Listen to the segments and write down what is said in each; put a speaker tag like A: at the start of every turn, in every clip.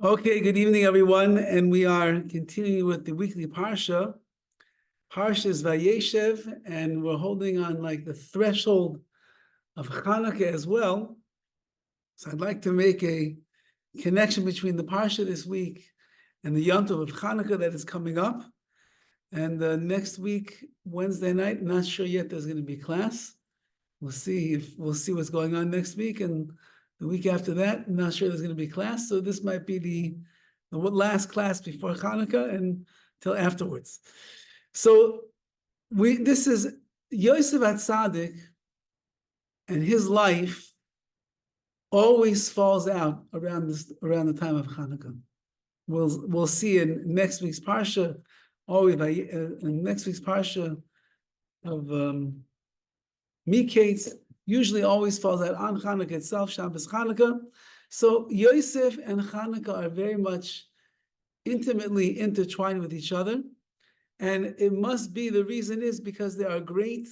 A: Okay, good evening, everyone, and we are continuing with the weekly Parsha, PARSHAS VAYEISHEV, and we're holding on like the threshold of Hanukkah as well. So I'd like to make a connection between the Parsha this week and the Yom Tov of Hanukkah that is coming up. And next week, Wednesday night, not sure yet there's going to be class. We'll see what's going on next week, and the week after that, I'm not sure there's going to be class. So this might be the last class before Hanukkah and till afterwards. So this is Yosef HaTzadik, and his life always falls out around the time of Hanukkah. We'll see in next week's parsha, in next week's parsha of Miketz, usually always falls out on Hanukkah itself, Shabbos Hanukkah. So Yosef and Hanukkah are very much intimately intertwined with each other. And it must be, the reason is because there are great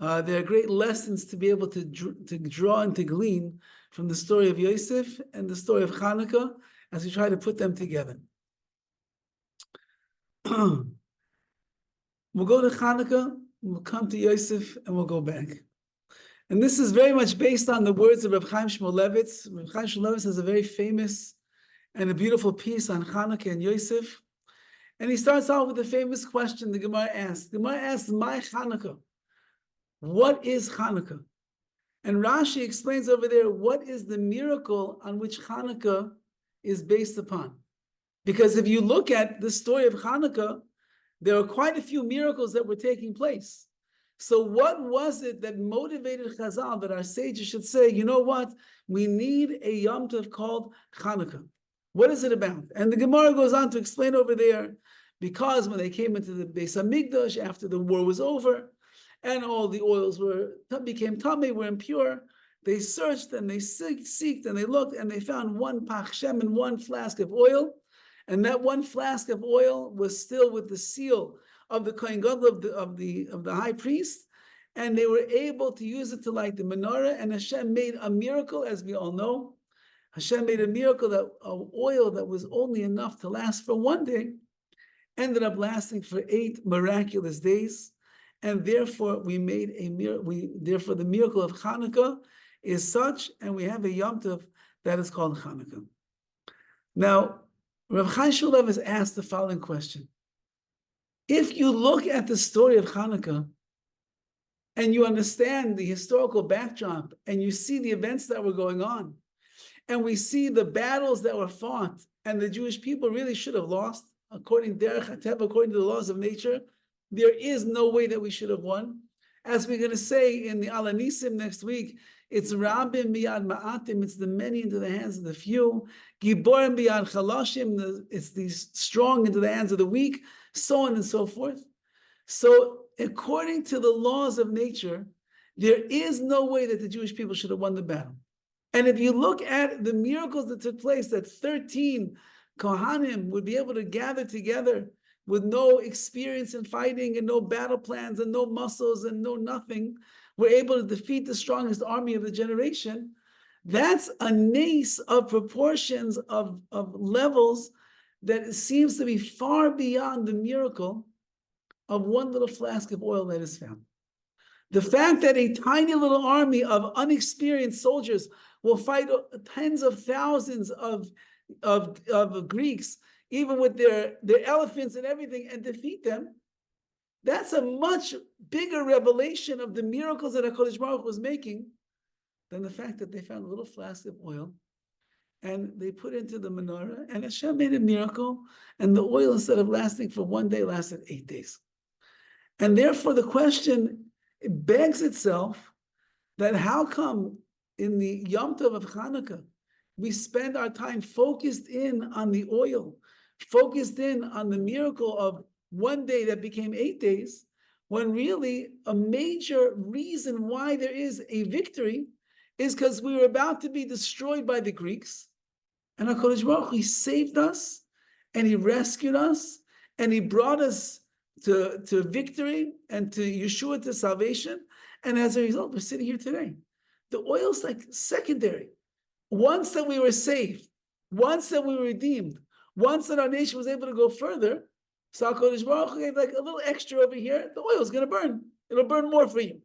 A: lessons to be able to draw and to glean from the story of Yosef and the story of Hanukkah as we try to put them together. We'll go to Hanukkah, we'll come to Yosef, and we'll go back. And this is very much based on the words of Rabbi Horowitz. Rabbi Horowitz has a very famous and a beautiful piece on Hanukkah and Yosef. And he starts off with a famous question the Gemara asks. The Gemara asks, "My Hanukkah? What is Hanukkah?" And Rashi explains over there, what is the miracle on which Hanukkah is based upon? Because if you look at the story of Hanukkah, there are quite a few miracles that were taking place. So what was it that motivated Chazal, that our sages should say, you know what, we need a Yom Tov called Hanukkah? What is it about? And the Gemara goes on to explain over there, because when they came into the Beis Hamikdash after the war was over, and all the oils became tamei, were impure, they searched and they seeked and they looked and they found one pach shem and one flask of oil, and that one flask of oil was still with the seal of the Kohen Gadol of the high priest, and they were able to use it to light the menorah. And Hashem made a miracle, as we all know. Hashem made a miracle that oil that was only enough to last for one day ended up lasting for 8 miraculous days, and therefore therefore the miracle of Hanukkah is such, and we have a Yom Tov that is called Hanukkah. Now, Rav Chaim Shmuel has asked the following question. If you look at the story of Hanukkah and you understand the historical backdrop and you see the events that were going on, and we see the battles that were fought, and the Jewish people really should have lost, according to the laws of nature, there is no way that we should have won. As we're going to say in the Ala Nisim next week, it's Rabim biyad ma'atim, it's the many into the hands of the few. Giborim biyad chalashim, it's the strong into the hands of the weak, so on and so forth. So according to the laws of nature, there is no way that the Jewish people should have won the battle. And if you look at the miracles that took place, that 13 Kohanim would be able to gather together with no experience in fighting and no battle plans and no muscles and no nothing, were able to defeat the strongest army of the generation. That's a nace of proportions of levels that seems to be far beyond the miracle of one little flask of oil that is found. The fact that a tiny little army of unexperienced soldiers will fight tens of thousands of Greeks, even with their elephants and everything, and defeat them, that's a much bigger revelation of the miracles that HaKadosh Baruch Hu was making than the fact that they found a little flask of oil and they put it into the menorah, and Hashem made a miracle, and the oil, instead of lasting for one day, lasted 8 days. And therefore the question begs itself that how come in the Yom Tov of Hanukkah we spend our time focused in on the oil, focused in on the miracle of one day that became 8 days, when really a major reason why there is a victory is because we were about to be destroyed by the Greeks, and HaKadosh Baruch Hu, He saved us, and He rescued us, and He brought us to victory and to Yeshua, to salvation, and as a result, we're sitting here today. The oil's like secondary. Once that we were saved, Once that we were redeemed, once that our nation was able to go further, so HaKadosh Baruch Hu gave like a little extra over here, the oil is going to burn. It'll burn more for you.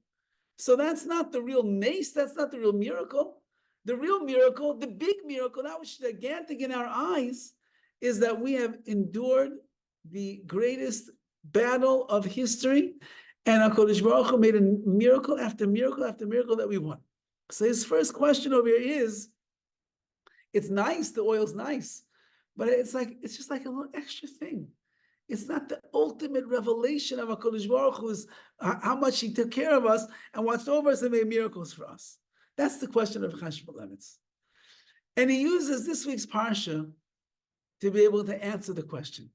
A: So that's not the real nace, that's not the real miracle. The real miracle, the big miracle, that which is gigantic in our eyes, is that we have endured the greatest battle of history, and HaKadosh Baruch Hu made a miracle after miracle after miracle that we won. So his first question over here is, it's nice, the oil's nice, but it's just like a little extra thing. It's not the ultimate revelation of HaKadosh Baruch Hu's how much he took care of us and watched over us and made miracles for us. That's the question of Chaim Shmulevitz. And he uses this week's Parsha to be able to answer the question.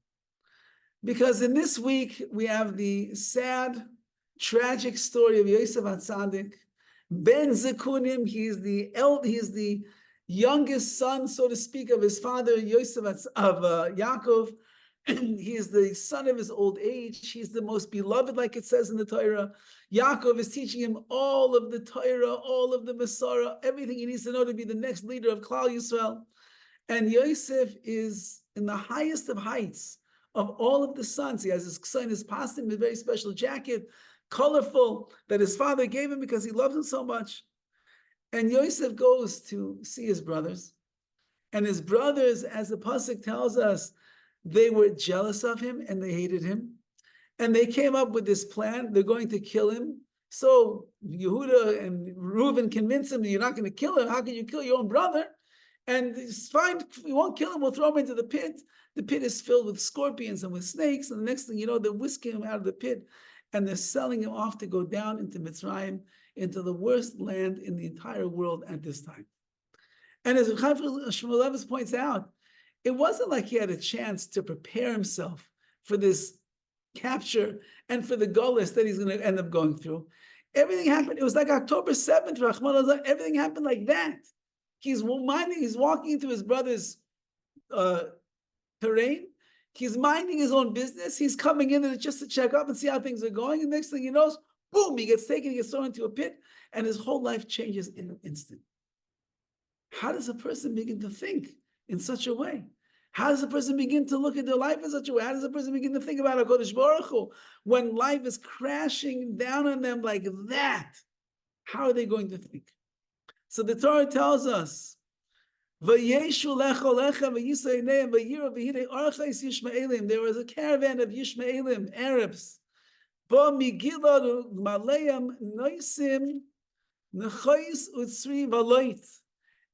A: Because in this week, we have the sad, tragic story of Yosef HaTzadik. Ben Zekunim, he is the youngest son, so to speak, of his father, Yosef of Yaakov. He is the son of his old age. He's the most beloved, like it says in the Torah. Yaakov is teaching him all of the Torah, all of the Masorah, everything he needs to know to be the next leader of Klal Yisrael. And Yosef is in the highest of heights of all of the sons. He has his son, his pastim, a very special jacket, colorful, that his father gave him because he loves him so much. And Yosef goes to see his brothers. And his brothers, as the pasuk tells us, they were jealous of him and they hated him. And they came up with this plan. They're going to kill him. So Yehuda and Reuben convince him that you're not going to kill him. How can you kill your own brother? And it's fine, we won't kill him, we'll throw him into the pit. The pit is filled with scorpions and with snakes. And the next thing you know, they're whisking him out of the pit. And they're selling him off to go down into Mitzrayim, into the worst land in the entire world at this time. And as Shmulevitz points out, it wasn't like he had a chance to prepare himself for this capture and for the gullus that he's going to end up going through. Everything happened. It was like October 7th, Rahman Allah, everything happened like that. He's walking into his brother's terrain. He's minding his own business. He's coming in just to check up and see how things are going. And next thing he knows, boom, he gets taken, he gets thrown into a pit, and his whole life changes in an instant. How does a person begin to think in such a way? How does a person begin to look at their life in such a way? How does a person begin to think about HaKadosh Baruch Hu when life is crashing down on them like that? How are they going to think? So the Torah tells us, there was a caravan of Yishmaelim, Arabs.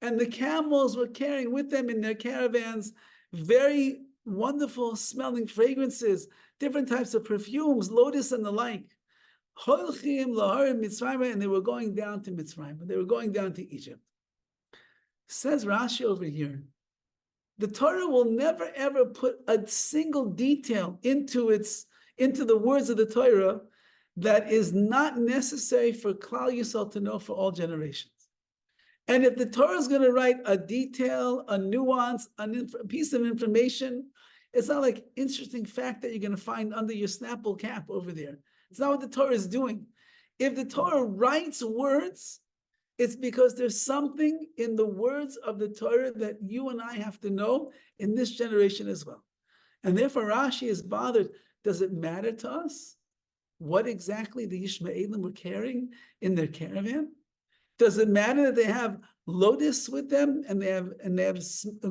A: And the camels were carrying with them in their caravans very wonderful smelling fragrances, different types of perfumes, lotus and the like. And they were going down to Mitzrayim. They were going down to Egypt. Says Rashi over here, the Torah will never ever put a single detail into the words of the Torah that is not necessary for Klal Yisrael to know for all generations. And if the Torah is going to write a detail, a nuance, a piece of information, it's not like interesting fact that you're going to find under your Snapple cap over there. It's not what the Torah is doing. If the Torah writes words, it's because there's something in the words of the Torah that you and I have to know in this generation as well. And therefore Rashi is bothered. Does it matter to us what exactly the Yishmaelim were carrying in their caravan? Does it matter that they have lotus with them and they have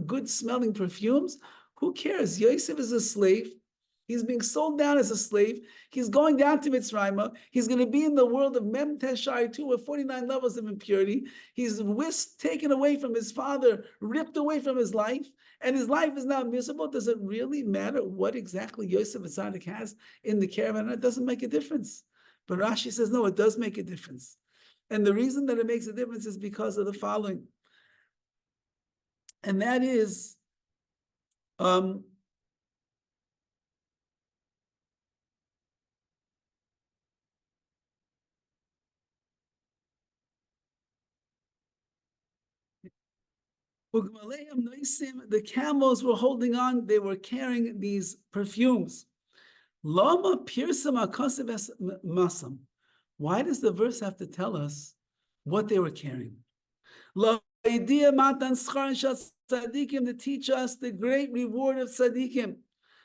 A: good smelling perfumes? Who cares? Yosef is a slave. He's being sold down as a slave. He's going down to Mitzrayim. He's going to be in the world of Mem Teshai 2 with 49 levels of impurity. He's taken away from his father, ripped away from his life, and his life is now miserable. Does it really matter what exactly Yosef HaTzadik has in the caravan? It doesn't make a difference. But Rashi says, no, it does make a difference. And the reason that it makes a difference is because of the following. And that is, the camels were holding on, they were carrying these perfumes. Lama pirsam akasev masam. Why does the verse have to tell us what they were carrying? tzaddikim to teach us the great reward of tzaddikim.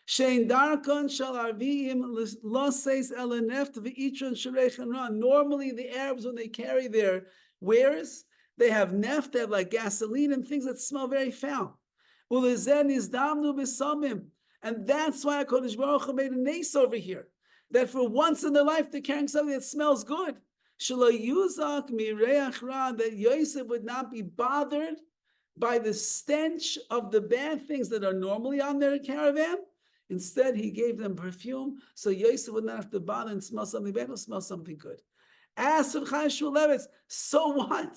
A: Shein darkon shal arviim loses eleneft v'itron sherechen ra. Normally, the Arabs, when they carry their wares, they have neft, they have like gasoline and things that smell very foul. Ulezen is damnu b'samim. And that's why HaKadosh Baruch Hu made a nace over here, that for once in their life they're carrying something that smells good. Shelo yuzak mireach ra, that Yosef would not be bothered by the stench of the bad things that are normally on their caravan. Instead, he gave them perfume, so Yosef would not have to bother and smell something bad, he'll smell something good. As for Chaim Shmulevitz, so what?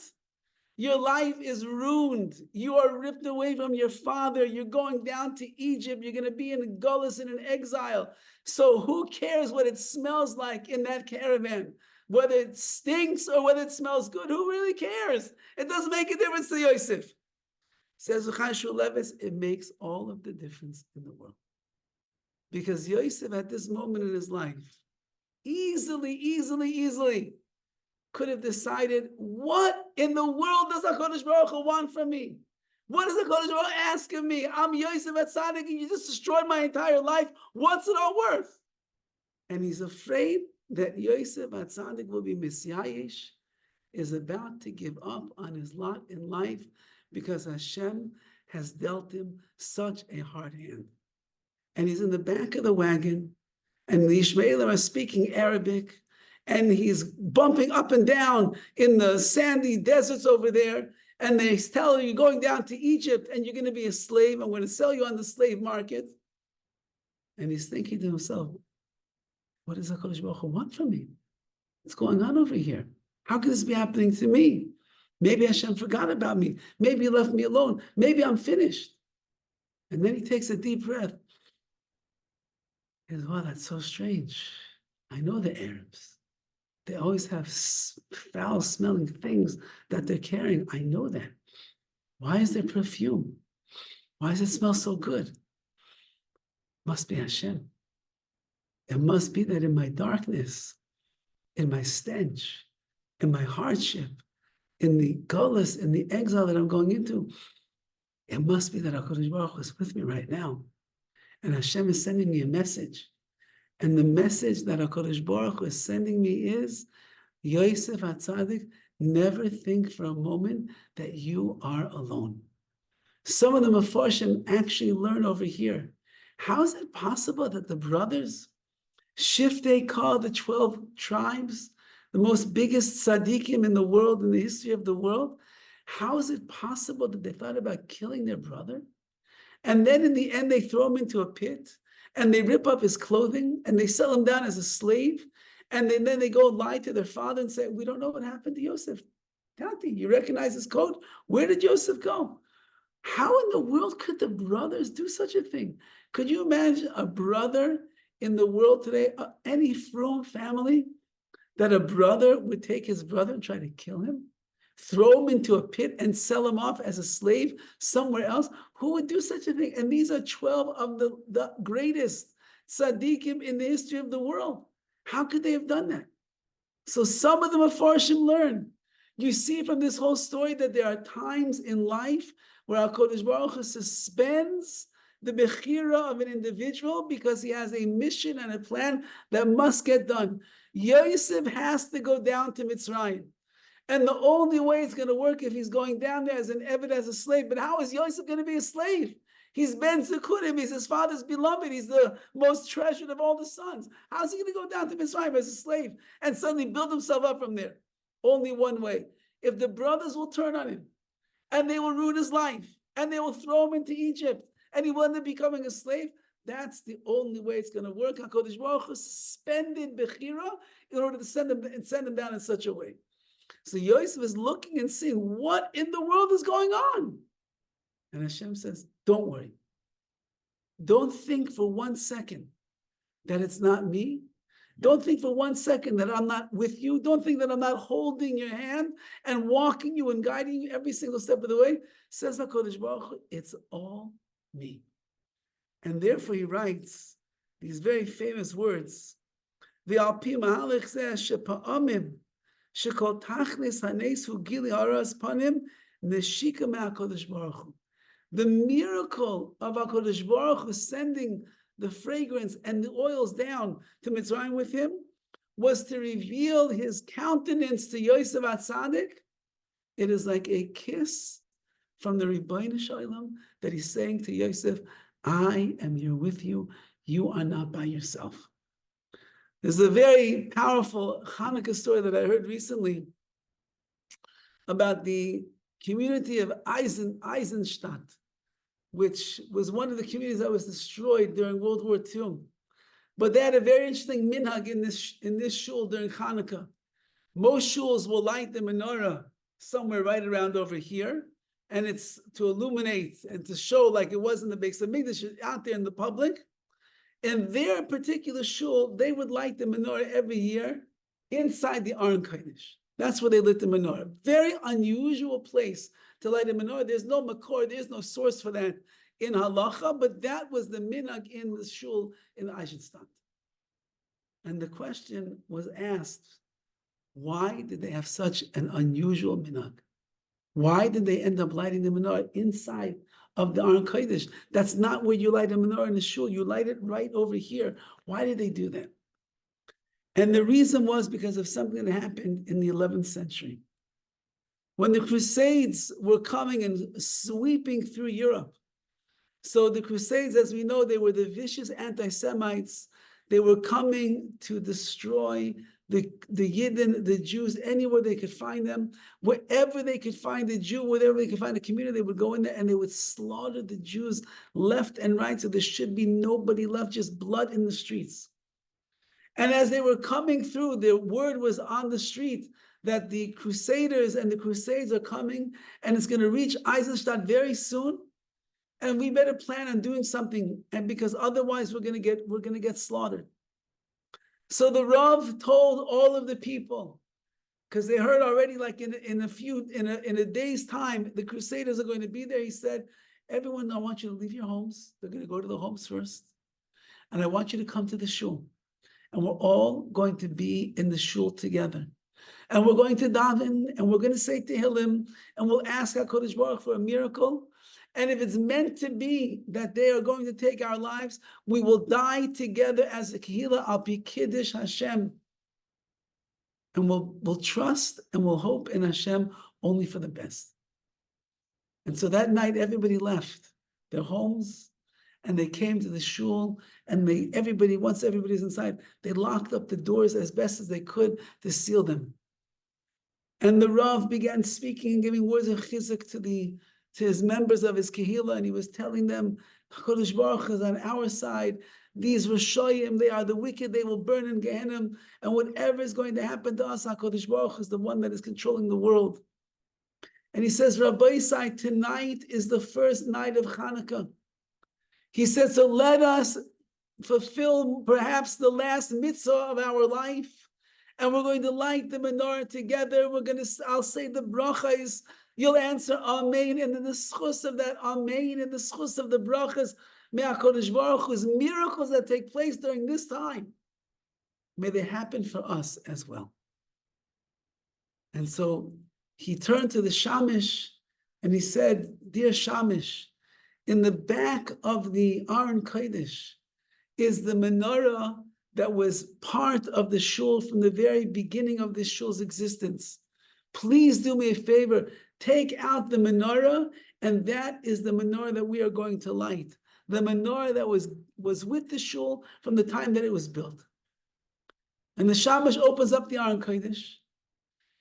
A: Your life is ruined. You are ripped away from your father. You're going down to Egypt. You're going to be in a gullus, in an exile. So who cares what it smells like in that caravan? Whether it stinks or whether it smells good, who really cares? It doesn't make a difference to Yosef. Says Chaim Shmulevitz, it makes all of the difference in the world. Because Yosef, at this moment in his life, easily could have decided, what in the world does HaKadosh Baruch Hu want from me? What is HaKadosh Baruch Hu asking me? I'm Yosef HaTzadik, and you just destroyed my entire life. What's it all worth? And he's afraid that Yosef HaTzadik will be misyayish, is about to give up on his lot in life because Hashem has dealt him such a hard hand. And he's in the back of the wagon, and the Ishmaelim are speaking Arabic, and he's bumping up and down in the sandy deserts over there, and they tell him, you're going down to Egypt, and you're going to be a slave. I'm going to sell you on the slave market. And he's thinking to himself, what does HaKadosh Baruch Hu want from me? What's going on over here? How could this be happening to me? Maybe Hashem forgot about me. Maybe he left me alone. Maybe I'm finished. And then he takes a deep breath. He says, wow, that's so strange. I know the Arabs. They always have foul-smelling things that they're carrying. I know that. Why is there perfume? Why does it smell so good? Must be Hashem. It must be that in my darkness, in my stench, in my hardship, in the gullus, in the exile that I'm going into, it must be that HaKadosh Baruch Hu is with me right now. And Hashem is sending me a message. And the message that HaKadosh Baruch Hu is sending me is, Yosef HaTzadik, never think for a moment that you are alone. Some of the Mefarshim actually learn over here. How is it possible that the brothers, Shiftei Kal, the 12 tribes, the most biggest tzaddikim in the world, in the history of the world, how is it possible that they thought about killing their brother? And then in the end, they throw him into a pit, and they rip up his clothing, and they sell him down as a slave, and then they go lie to their father and say, we don't know what happened to Yosef. Tati, you recognize his coat? Where did Yosef go? How in the world could the brothers do such a thing? Could you imagine a brother in the world today, any from family, that a brother would take his brother and try to kill him? Throw him into a pit and sell him off as a slave somewhere else? Who would do such a thing? And these are 12 of the greatest tzaddikim in the history of the world. How could they have done that? So some of the Mefarshim learn. You see from this whole story that there are times in life where HaKadosh Baruch Hu suspends the bechira of an individual because he has a mission and a plan that must get done. Yosef has to go down to Mitzrayim. And the only way it's going to work if he's going down there as an Eved, as a slave. But how is Yosef going to be a slave? He's Ben Zekunim. He's his father's beloved. He's the most treasured of all the sons. How is he going to go down to Mitzrayim as a slave and suddenly build himself up from there? Only one way. If the brothers will turn on him and they will ruin his life and they will throw him into Egypt and he will end up becoming a slave, that's the only way it's going to work. HaKadosh Baruch Hu suspended Bechira in order to send him down in such a way. So Yosef is looking and seeing what in the world is going on. And Hashem says, don't worry. Don't think for 1 second that it's not me. Don't think for 1 second that I'm not with you. Don't think that I'm not holding your hand and walking you and guiding you every single step of the way. Says HaKadosh Baruch Hu, it's all me. And therefore he writes these very famous words. V'alpi mahalech zeh shepa'amim shekol tachlis hanes hu gili haras panim neshika me'HaKadosh Baruch Hu. The miracle of HaKadosh Baruch Hu sending the fragrance and the oils down to Mitzrayim with him was to reveal his countenance to Yosef HaTzadik. It is like a kiss from the Rebbeinu Shalom that he's saying to Yosef, I am here with you. You are not by yourself. There's a very powerful Hanukkah story that I heard recently about the community of Eisenstadt, which was one of the communities that was destroyed during World War II. But they had a very interesting minhag in this shul during Hanukkah. Most shuls will light the menorah somewhere right around over here, and it's to illuminate and to show like it was in the Beis Hamikdash out there in the public. In their particular shul, they would light the menorah every year inside the Aron Kodesh. That's where they lit the menorah. Very unusual place to light a menorah. There's no makor, there's no source for that in halacha, but that was the minhag in the shul in Eisenstadt. And the question was asked, why did they have such an unusual minhag? Why did they end up lighting the menorah inside of the Aron Kodesh? That's not where you light a menorah in the shul. You light it right over here. Why did they do that? And the reason was because of something that happened in the 11th century. When the Crusades were coming and sweeping through Europe. So the Crusades, as we know, they were the vicious anti-Semites. They were coming to destroy the Yidden, the Jews, anywhere they could find them. Wherever they could find a Jew, wherever they could find a community, they would go in there and they would slaughter the Jews left and right. So there should be nobody left, just blood in the streets. And as they were coming through, the word was on the street that the Crusaders and the Crusades are coming, and it's going to reach Eisenstadt very soon. And we better plan on doing something, and because otherwise we're going to get slaughtered. So the Rav told all of the people, because they heard already, like in a day's time, the Crusaders are going to be there. He said, everyone, I want you to leave your homes. They're going to go to the homes first. And I want you to come to the shul. And we're all going to be in the shul together. And we're going to daven, and we're going to say Tehillim, and we'll ask HaKadosh Baruch for a miracle. And if it's meant to be that they are going to take our lives, we will die together as a kehillah al pi kiddush Hashem. And we'll trust and we'll hope in Hashem only for the best. And so that night, everybody left their homes and they came to the shul, and once everybody's inside, they locked up the doors as best as they could to seal them. And the Rav began speaking and giving words of chizuk to his members of his kehillah, and he was telling them, HaKadosh Baruch Hu is on our side. These Rishayim, they are the wicked, they will burn in Gehenna, and whatever is going to happen to us, HaKadosh Baruch Hu is the one that is controlling the world. And he says, Rabbi Isai, tonight is the first night of Hanukkah. He said, so let us fulfill perhaps the last mitzvah of our life, and we're going to light the menorah together. I'll say the brachas. You'll answer Amen, and in the schus of that Amen, and the schus of the brachas, may HaKadosh Baruch Hu's miracles that take place during this time, may they happen for us as well. And so he turned to the Shamish, and he said, dear Shamish, in the back of the Aron Kodesh is the menorah that was part of the shul from the very beginning of this shul's existence. Please do me a favor, take out the menorah, and that is the menorah that we are going to light. The menorah that was with the shul from the time that it was built. And the Shamash opens up the Aron Kodesh,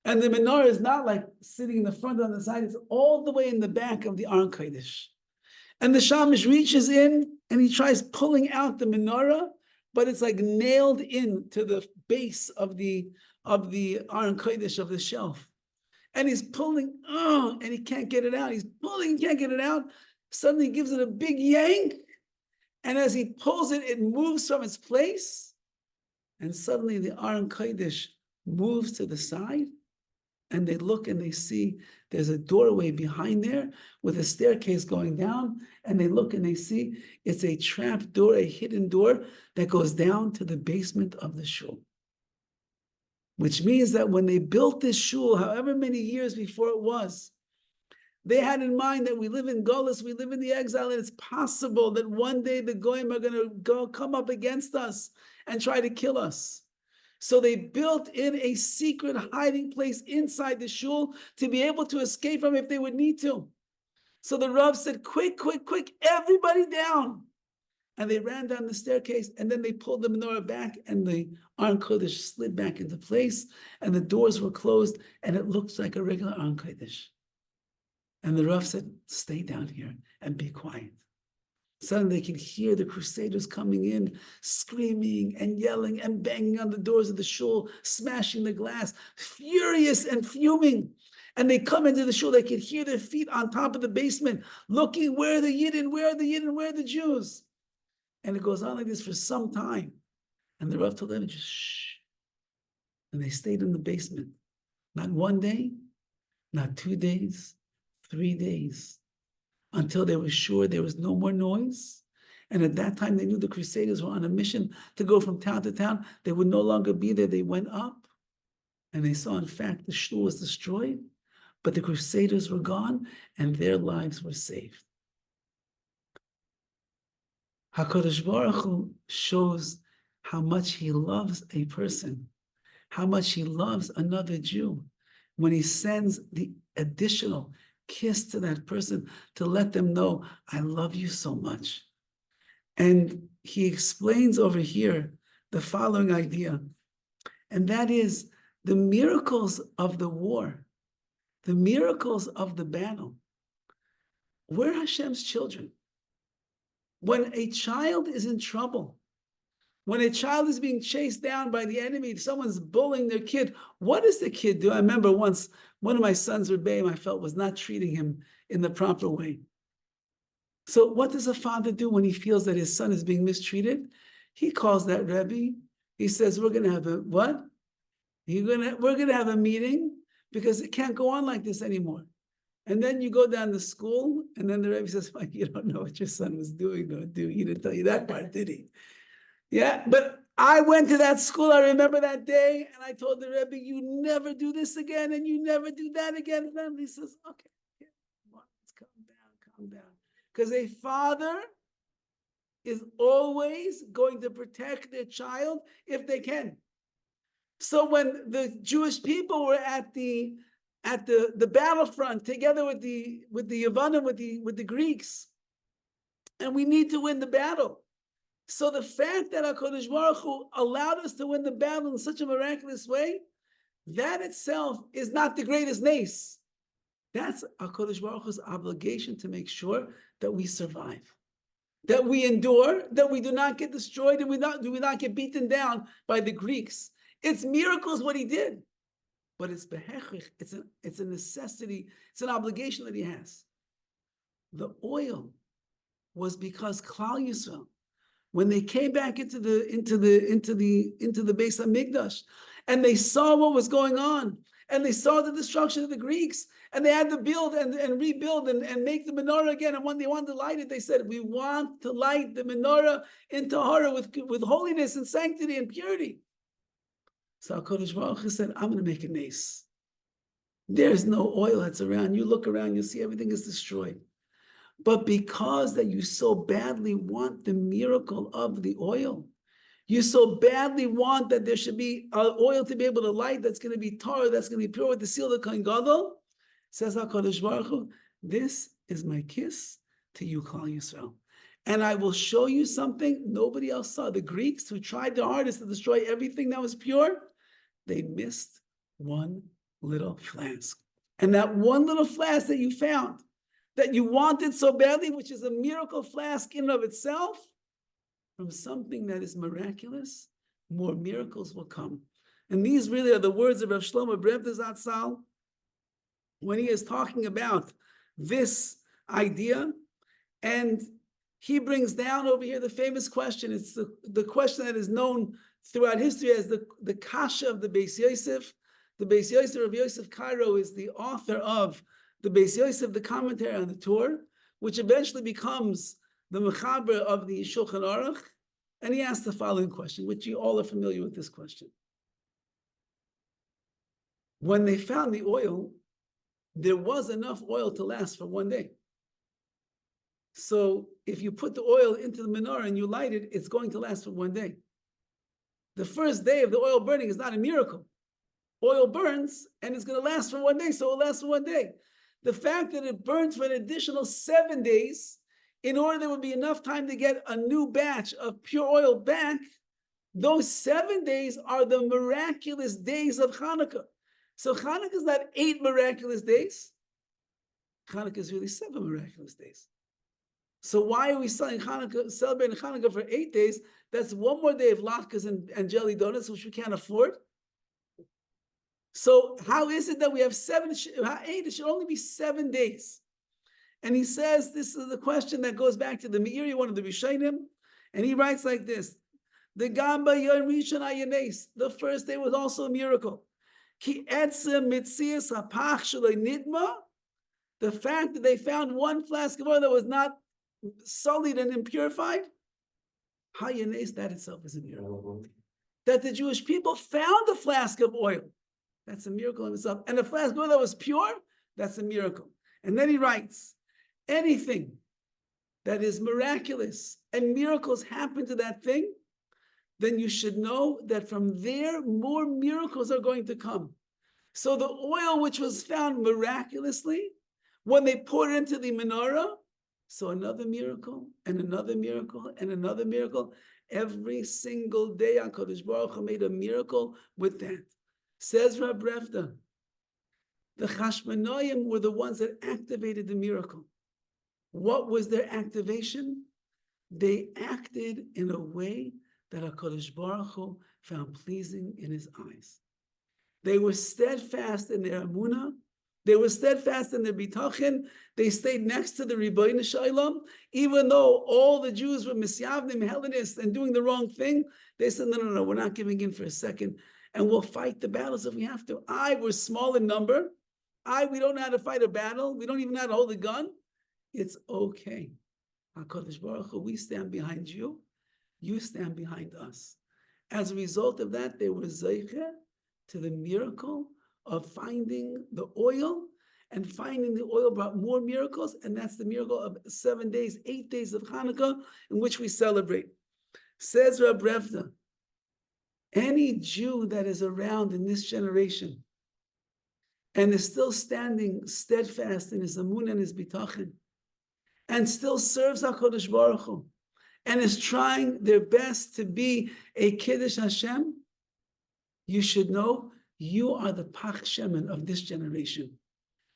A: and the menorah is not like sitting in the front or on the side, it's all the way in the back of the Aron Kodesh. And the Shamash reaches in and he tries pulling out the menorah, but it's like nailed into the base of the Aron Kodesh, of the shelf. And he's pulling, and he can't get it out. He's pulling, he can't get it out. Suddenly he gives it a big yank. And as he pulls it, it moves from its place. And suddenly the Aron Kodesh moves to the side. And they look and they see there's a doorway behind there with a staircase going down. And they look and they see it's a trap door, a hidden door that goes down to the basement of the shul. Which means that when they built this shul, however many years before it was, They had in mind that we live in Golis, we live in the exile, and it's possible that one day the Goyim are going to come up against us and try to kill us. So they built in a secret hiding place inside the shul to be able to escape from if they would need to. So the Rav said, quick, quick, quick, everybody down. And they ran down the staircase, and then they pulled the menorah back, and the Aron Kodesh slid back into place, and the doors were closed, and it looked like a regular Aron Kodesh. And the Rav said, stay down here and be quiet. Suddenly they could hear the crusaders coming in, screaming and yelling and banging on the doors of the shul, smashing the glass, furious and fuming. And they come into the shul, they could hear their feet on top of the basement, looking, where are the Yidden, where are the Yidden, where are the Jews? And it goes on like this for some time. And the Rav told them, just shh. And they stayed in the basement. Not one day, not 2 days, 3 days, until they were sure there was no more noise. And at that time, they knew the Crusaders were on a mission to go from town to town. They would no longer be there. They went up, and they saw, in fact, the shul was destroyed, but the Crusaders were gone, and their lives were saved. HaKadosh Baruch Hu shows how much he loves a person, how much he loves another Jew, when he sends the additional kiss to that person to let them know, I love you so much. And he explains over here the following idea, and that is the miracles of the war, the miracles of the battle. We're Hashem's children. When a child is in trouble, when a child is being chased down by the enemy, if someone's bullying their kid, what does the kid do? I remember once one of my sons, Rabbi, I felt was not treating him in the proper way. So what does a father do when he feels that his son is being mistreated? He calls that Rabbi. He says, we're going to have a what? We're going to have a meeting because it can't go on like this anymore. And then you go down to school, and then the Rebbe says, well, you don't know what your son was doing. He didn't tell you that part, did he? Yeah, but I went to that school. I remember that day, and I told the Rebbe, you never do this again, and you never do that again. And then he says, okay, yeah, let's calm down. Because a father is always going to protect their child if they can. So when the Jewish people were at the battlefront together with the Yavanim, with the Greeks, and we need to win the battle. So the fact that HaKadosh Baruch Hu allowed us to win the battle in such a miraculous way, that itself is not the greatest nace. That's HaKadosh Baruch Hu's obligation to make sure that we survive, that we endure, that we do not get destroyed, and we do not get beaten down by the Greeks. It's miracles what he did. But it's behechich, it's a necessity, it's an obligation that he has. The oil was because Klal Yisrael, when they came back into the Beis Hamikdash, and they saw what was going on, and they saw the destruction of the Greeks, and they had to build and rebuild and make the menorah again. And when they wanted to light it, they said, we want to light the menorah in Tahara with holiness and sanctity and purity. So HaKadosh Baruch Hu said, I'm going to make a nace. There's no oil that's around. You look around, you'll see everything is destroyed. But because that you so badly want the miracle of the oil, you so badly want that there should be oil to be able to light, that's going to be tar, that's going to be pure with the seal of the Kohen Gadol, says HaKadosh Baruch Hu, this is my kiss to you, Klal Yisrael. And I will show you something nobody else saw. The Greeks, who tried their hardest to destroy everything that was pure, they missed one little flask. And that one little flask that you found, that you wanted so badly, which is a miracle flask in and of itself, from something that is miraculous, more miracles will come. And these really are the words of Rav Shlomo Brevda Zatzal when he is talking about this idea. And he brings down over here the famous question. It's the question that is known throughout history as the Kasha of the Beis Yosef. The Beis Yosef, Rabbi Yosef Cairo, is the author of the Beis Yosef, the commentary on the Torah, which eventually becomes the Mechaber of the Shulchan Aruch. And he asked the following question, which you all are familiar with this question. When they found the oil, there was enough oil to last for one day. So if you put the oil into the menorah and you light it, it's going to last for one day. The first day of the oil burning is not a miracle. Oil burns and it's going to last for one day, so it'll last for one day. The fact that it burns for an additional 7 days, in order there would be enough time to get a new batch of pure oil back, those 7 days are the miraculous days of Hanukkah. So Hanukkah is not 8 miraculous days. Hanukkah is really 7 miraculous days. So why are we celebrating Hanukkah for 8 days? That's one more day of latkes and jelly donuts, which we can't afford. So how is it that we have 8? It should only be 7 days. And he says, this is the question that goes back to the Meiri, one of the Rishonim, and he writes like this: the Gamba Yom Rishon Hayanes, the first day was also a miracle. Ki etzem mitzias hapach sheloi nidma, the fact that they found one flask of oil that was not sullied and impurified, Hayanes, that itself is a miracle. That the Jewish people found a flask of oil, that's a miracle in itself. And a flask of oil that was pure, that's a miracle. And then he writes, anything that is miraculous and miracles happen to that thing, then you should know that from there, more miracles are going to come. So the oil which was found miraculously, when they poured it into the menorah, so another miracle, and another miracle, and another miracle. Every single day, HaKadosh Baruch Hu made a miracle with that. Says Rabbi, the Chashmonaim were the ones that activated the miracle. What was their activation? They acted in a way that HaKadosh Baruch Hu found pleasing in his eyes. They were steadfast in their emunah. They were steadfast in their bitachon. They stayed next to the Ribbono Shel Olam. Even though all the Jews were misyavnim, Hellenists, and doing the wrong thing, they said, no, we're not giving in for a second. And we'll fight the battles if we have to. We're small in number. We don't know how to fight a battle. We don't even know how to hold a gun. It's okay. HaKadosh Baruch Hu, we stand behind you. You stand behind us. As a result of that, they were zeicher to the miracle of finding the oil, and finding the oil brought more miracles, and that's the miracle of 7 days, 8 days of Hanukkah, in which we celebrate. Says Rabbi, any Jew that is around in this generation and is still standing steadfast in his amun and his bitachon, and still serves HaKadosh Baruch Hu, and is trying their best to be a Kiddush Hashem, you should know you are the Pach Shemen of this generation.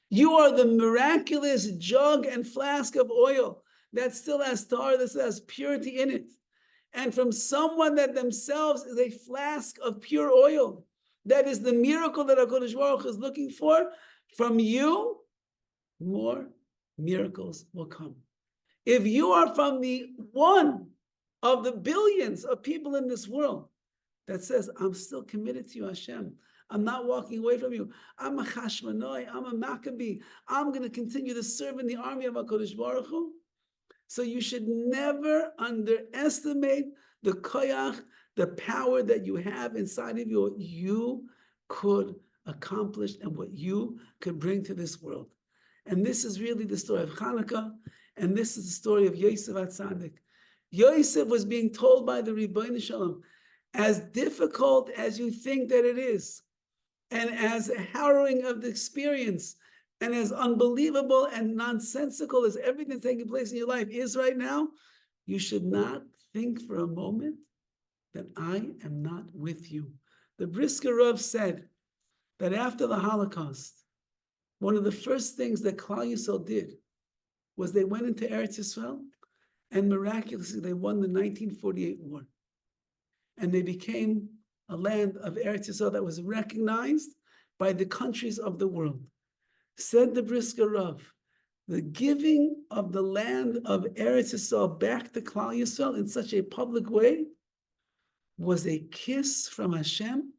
A: You are the miraculous jug and flask of oil that still has tar, that still has purity in it. And from someone that themselves is a flask of pure oil, that is the miracle that HaKadosh Baruch Hu is looking for, from you, more miracles will come. If you are from the one of the billions of people in this world that says, I'm still committed to you, Hashem, I'm not walking away from you, I'm a Chashmonai, I'm a Maccabee, I'm going to continue to serve in the army of HaKadosh Baruch Hu. So you should never underestimate the koyach, the power that you have inside of you, what you could accomplish and what you could bring to this world. And this is really the story of Hanukkah, and this is the story of Yosef HaTzadik. Yosef was being told by the Ribbono Shel Olam, as difficult as you think that it is, and as harrowing of the experience, and as unbelievable and nonsensical as everything taking place in your life is right now, you should not think for a moment that I am not with you. The Brisker Rav said that after the Holocaust, one of the first things that Klal Yisrael did was they went into Eretz Yisrael, and miraculously they won the 1948 war. And they became a land of Eretz Yisrael that was recognized by the countries of the world. Said the Brisker Rav, the giving of the land of Eretz Yisrael back to Klal Yisrael in such a public way was a kiss from Hashem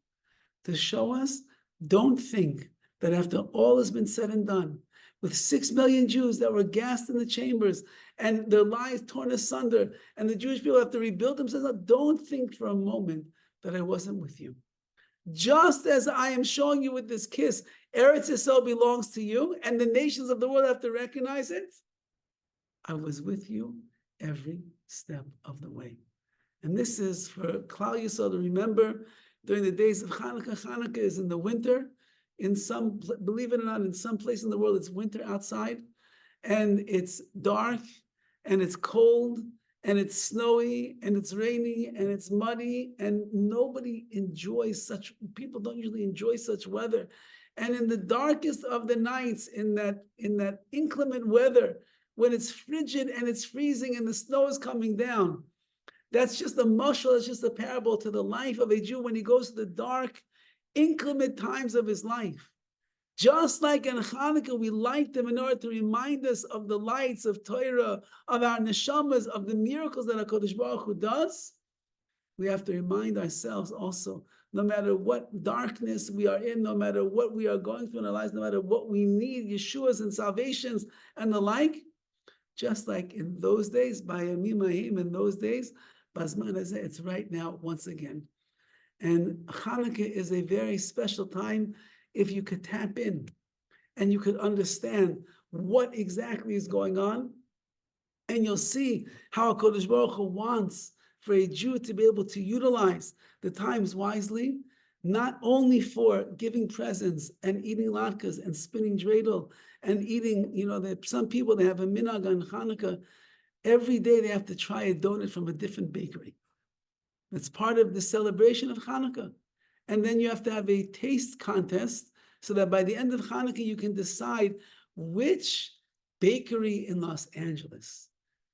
A: to show us, don't think that after all has been said and done, with 6 million Jews that were gassed in the chambers and their lives torn asunder, and the Jewish people have to rebuild themselves, don't think for a moment that I wasn't with you. Just as I am showing you with this kiss Eretz Yisrael belongs to you, and the nations of the world have to recognize it. I was with you every step of the way. And this is for Klal Yisrael to remember during the days of Hanukkah. Hanukkah is in the winter. In some, believe it or not, in some place in the world, it's winter outside, and it's dark, and it's cold, and it's snowy, and it's rainy, and it's muddy, and nobody enjoys such, people don't usually enjoy such weather. And in the darkest of the nights, in that inclement weather, when it's frigid and it's freezing and the snow is coming down, that's just a mashal, that's just a parable to the life of a Jew when he goes to the dark, inclement times of his life. Just like in Hanukkah, we light them in order to remind us of the lights of Torah, of our neshamas, of the miracles that HaKadosh Baruch Hu does. We have to remind ourselves also, no matter what darkness we are in, no matter what we are going through in our lives, no matter what we need, Yeshuas and salvations and the like, just like in those days, Bayamim Ahim, in those days, Bazman Hazeh, it's right now once again. And Hanukkah is a very special time if you could tap in and you could understand what exactly is going on, and you'll see how HaKadosh Baruch Hu wants for a Jew to be able to utilize the times wisely, not only for giving presents and eating latkes and spinning dreidel and eating, some people, they have a minhag on Hanukkah. Every day they have to try a donut from a different bakery. It's part of the celebration of Hanukkah. And then you have to have a taste contest so that by the end of Hanukkah, you can decide which bakery in Los Angeles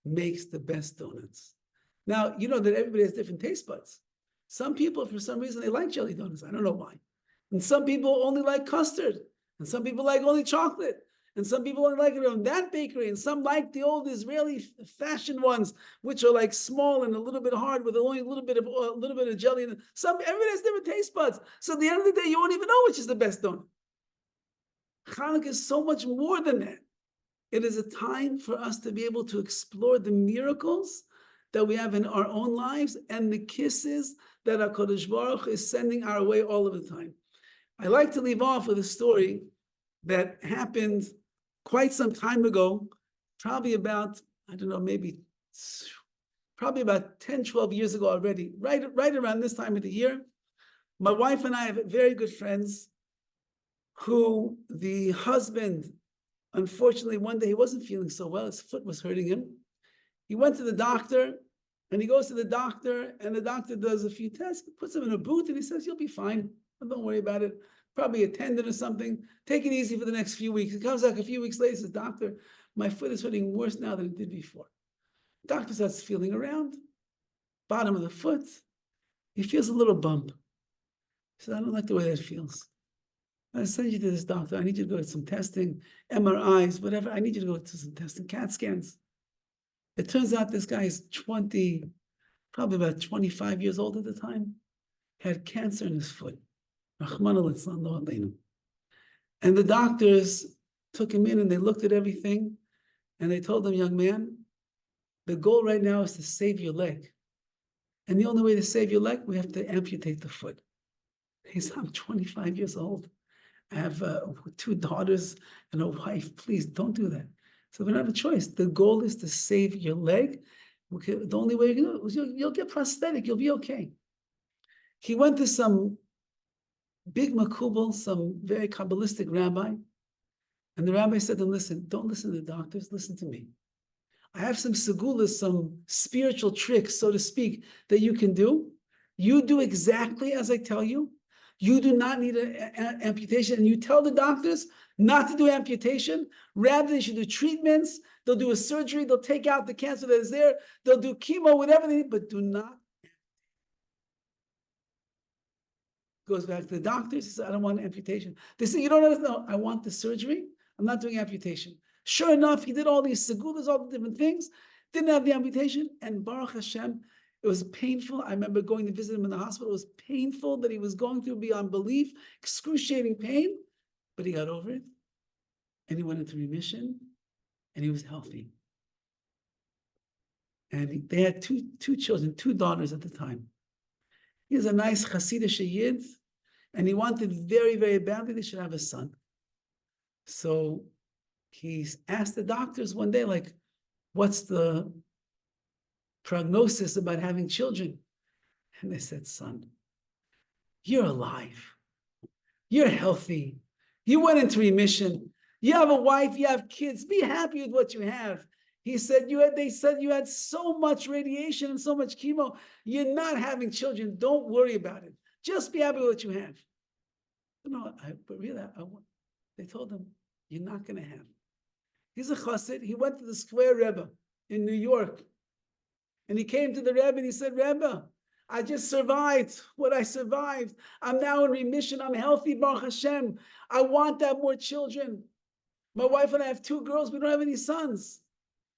A: makes the best donuts. Now, you know that everybody has different taste buds. Some people, for some reason, they like jelly donuts. I don't know why. And some people only like custard. And some people like only chocolate. And some people only like it from that bakery. And some like the old Israeli fashion ones, which are like small and a little bit hard with only a little bit of jelly. And everybody has different taste buds. So at the end of the day, you won't even know which is the best donut. Hanukkah is so much more than that. It is a time for us to be able to explore the miracles that we have in our own lives and the kisses that HaKadosh Baruch Hu is sending our way all of the time. I like to leave off with a story that happened quite some time ago, probably about, I don't know, probably about 10, 12 years ago already, right around this time of the year. My wife and I have very good friends who the husband, unfortunately, one day he wasn't feeling so well, his foot was hurting him. He went to the doctor, and he goes to the doctor, and the doctor does a few tests, puts him in a boot, and he says, "You'll be fine. Don't worry about it. Probably a tendon or something. Take it easy for the next few weeks." He comes back a few weeks later, says, "Doctor, my foot is hurting worse now than it did before." The doctor starts feeling around, bottom of the foot. He feels a little bump. He says, "I don't like the way that feels. I send you to this doctor. I need you to go to some testing, MRIs, whatever. I need you to go to some testing, CAT scans." It turns out this guy is probably about 25 years old at the time, had cancer in his foot. And the doctors took him in and they looked at everything and they told him, "Young man, the goal right now is to save your leg. And the only way to save your leg, we have to amputate the foot." He said, "I'm 25 years old. I have 2 daughters and a wife. Please don't do that." So we don't have a choice. The goal is to save your leg. The only way you can do it is you'll get prosthetic. You'll be okay. He went to some big makubal, some very Kabbalistic rabbi. And the rabbi said to him, "Listen, don't listen to the doctors. Listen to me. I have some segulas, some spiritual tricks, so to speak, that you can do. You do exactly as I tell you. You do not need an amputation. And you tell the doctors not to do amputation. Rather, they should do treatments. They'll do a surgery. They'll take out the cancer that is there. They'll do chemo, whatever they need, but do not." Goes back to the doctors. He said, "I don't want an amputation." They say, "You don't understand." "No, I want the surgery. I'm not doing amputation." Sure enough, he did all these segulas, all the different things, didn't have the amputation, and Baruch Hashem, it was painful. I remember going to visit him in the hospital. It was painful that he was going through beyond belief, excruciating pain, but he got over it, and he went into remission, and he was healthy. And they had two children, 2 daughters at the time. He was a nice Hasidic Yid, and he wanted very, very badly they should have a son. So he asked the doctors one day, like, what's the prognosis about having children? And they said, son, you're alive. You're healthy. You went into remission. You have a wife, you have kids. Be happy with what you have. He said, they said you had so much radiation and so much chemo. You're not having children. Don't worry about it. Just be happy with what you have. But really, they told him, you're not going to have. He's a chassid. He went to the Square Rebbe in New York. And he came to the Rebbe and he said, Rebbe, I just survived what I survived. I'm now in remission. I'm healthy, Baruch Hashem. I want to have more children. My wife and I have 2 girls. We don't have any sons.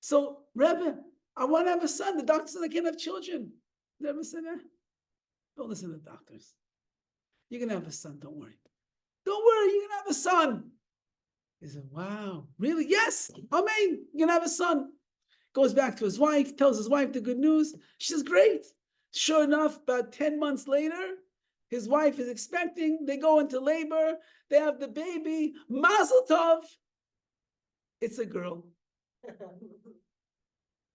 A: So, Rebbe, I want to have a son. The doctor said I can't have children. The Rebbe said, don't listen to the doctors. You're going to have a son. Don't worry. Don't worry. You're going to have a son. He said, wow, really? Yes. Amen. You're going to have a son. Goes back to his wife, tells his wife the good news. She says, great. Sure enough, about 10 months later, his wife is expecting. They go into labor. They have the baby. Mazel tov. It's a girl.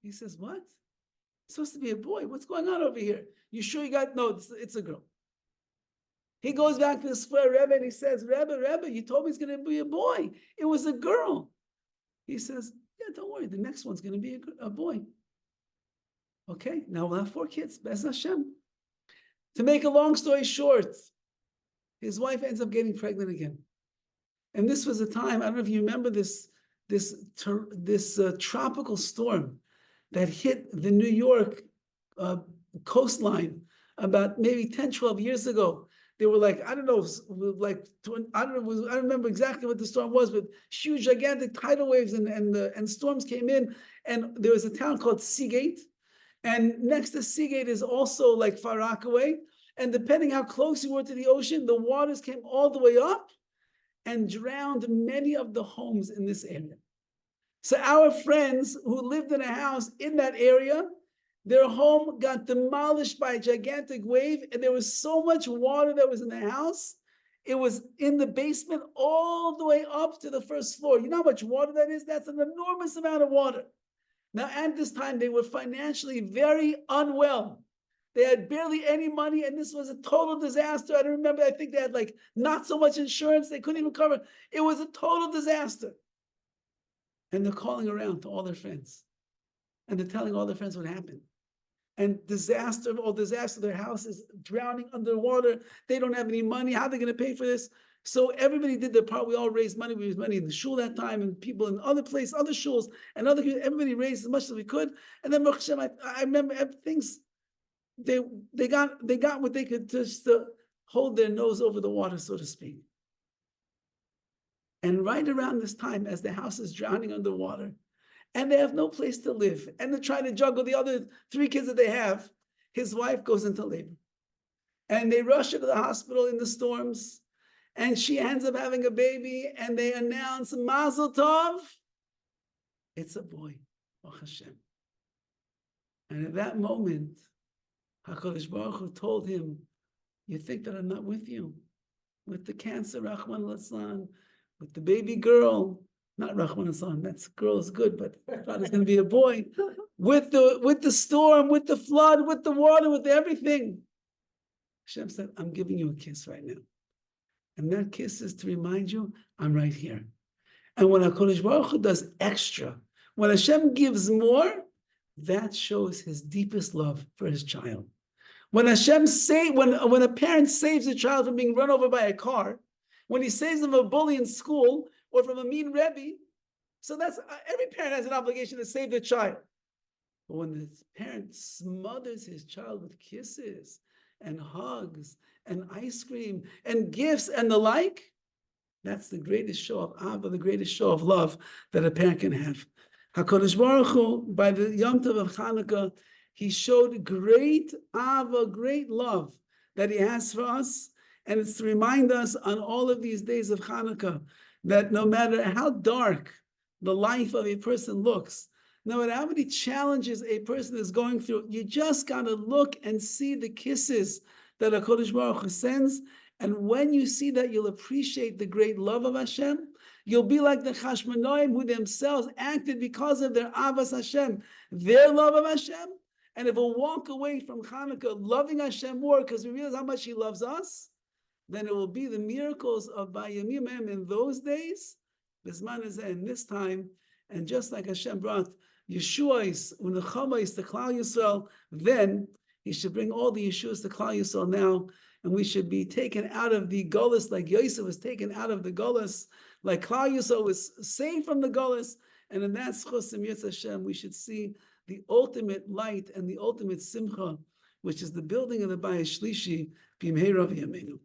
A: He says, what? It's supposed to be a boy. What's going on over here? You sure you got? No, it's a girl. He goes back to the Square Rebbe and he says, Rebbe, you told me it's going to be a boy. It was a girl. He says, yeah, don't worry. The next one's going to be a boy. Okay, now we'll have 4 kids. Bez Hashem. To make a long story short, his wife ends up getting pregnant again. And this was a time, I don't know if you remember this tropical storm that hit the New York coastline about maybe 10, 12 years ago. They were like, I don't know, I don't remember exactly what the storm was, but huge, gigantic tidal waves and storms came in. And there was a town called Seagate. And next to Seagate is also like Far Rockaway. And depending how close you were to the ocean, the waters came all the way up and drowned many of the homes in this area. So our friends who lived in a house in that area, their home got demolished by a gigantic wave, and there was so much water that was in the house. It was in the basement all the way up to the first floor. You know how much water that is? That's an enormous amount of water. Now, at this time, they were financially very unwell. They had barely any money, and this was a total disaster. I don't remember. I think they had like not so much insurance. They couldn't even cover. It was a total disaster. And they're calling around to all their friends. And they're telling all their friends what happened. And disaster of all disaster. Their house is drowning underwater. They don't have any money. How are they going to pay for this? So everybody did their part. We all raised money. We raised money in the shul that time, and people in other places, other shuls, and everybody raised as much as we could. And then Baruch Hashem, I remember things. They got what they could just to hold their nose over the water, so to speak. And right around this time, as the house is drowning underwater, and they have no place to live, and they're trying to juggle the other 3 kids that they have, his wife goes into labor. And they rush her to the hospital in the storms, and she ends up having a baby, and they announce, Mazel Tov, it's a boy, Baruch Hashem. And at that moment, HaKadosh Baruch Hu told him, you think that I'm not with you? With the cancer, Rahman al-Islam, with the baby girl, not Rahman al-Islam, that girl is good, but God is going to be a boy. With the storm, with the flood, with the water, with everything. Hashem said, I'm giving you a kiss right now. And that kiss is to remind you, I'm right here. And when HaKadosh Baruch Hu does extra, when Hashem gives more, that shows his deepest love for his child. When when a parent saves a child from being run over by a car, when he saves them from a bully in school or from a mean Rebbe, so that's every parent has an obligation to save their child. But when the parent smothers his child with kisses and hugs and ice cream and gifts and the like, that's the greatest show of Ava, the greatest show of love that a parent can have. HaKadosh Baruch Hu, by the Yom Tov of Hanukkah, he showed great Ava, great love that he has for us. And it's to remind us on all of these days of Hanukkah that no matter how dark the life of a person looks, no matter how many challenges a person is going through, you just got to look and see the kisses that HaKadosh Baruch Hu sends. And when you see that, you'll appreciate the great love of Hashem. You'll be like the Chashmonaim who themselves acted because of their Avas Hashem, their love of Hashem. And if we'll walk away from Hanukkah loving Hashem more because we realize how much He loves us, then it will be the miracles of Vayamim in those days, Bisman is in this time, and just like Hashem brought Yeshua's, Unachamais to Klal Yisrael, then He should bring all the Yeshuas to Klal Yisrael now, and we should be taken out of the Golus, like Yosef was taken out of the Golus, like Klal Yisrael was saved from the Golus, and in that Schusim Yitz Hashem, we should see the ultimate light and the ultimate Simcha, which is the building of the Bayis Shlishi, B'mheira v'yameinu.